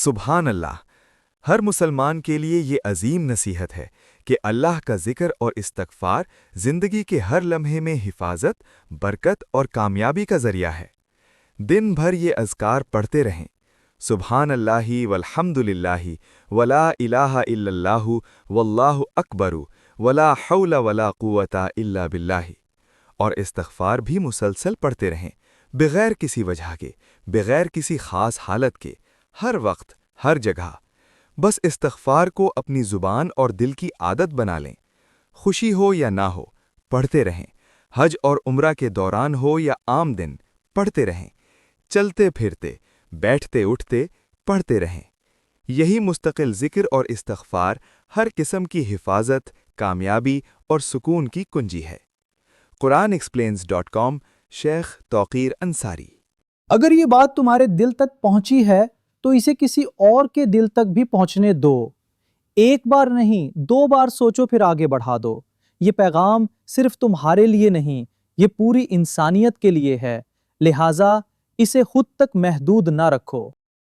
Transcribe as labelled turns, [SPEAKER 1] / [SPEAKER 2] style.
[SPEAKER 1] سبحان اللہ! ہر مسلمان کے لیے یہ عظیم نصیحت ہے کہ اللہ کا ذکر اور استغفار زندگی کے ہر لمحے میں حفاظت، برکت اور کامیابی کا ذریعہ ہے۔ دن بھر یہ اذکار پڑھتے رہیں۔ سبحان اللہ والحمد للہ ولا الہ الا اللہ واللہ اکبر ولا حول ولا قوت الا باللہ، اور استغفار بھی مسلسل پڑھتے رہیں، بغیر کسی وجہ کے، بغیر کسی خاص حالت کے، ہر وقت، ہر جگہ۔ بس استغفار کو اپنی زبان اور دل کی عادت بنا لیں۔ خوشی ہو یا نہ ہو، پڑھتے رہیں۔ حج اور عمرہ کے دوران ہو یا عام دن، پڑھتے رہیں۔ چلتے پھرتے، بیٹھتے اٹھتے، پڑھتے رہیں۔ یہی مستقل ذکر اور استغفار ہر قسم کی حفاظت، کامیابی اور سکون کی کنجی ہے۔ قرآنexplains.com شیخ توقیر انصاری۔
[SPEAKER 2] اگر یہ بات تمہارے دل تک پہنچی ہے تو اسے کسی اور کے دل تک بھی پہنچنے دو۔ ایک بار نہیں، 2 بار سوچو پھر آگے بڑھا دو۔ یہ پیغام صرف تمہارے لیے نہیں، یہ پوری انسانیت کے لیے ہے، لہٰذا اسے خود تک محدود نہ رکھو۔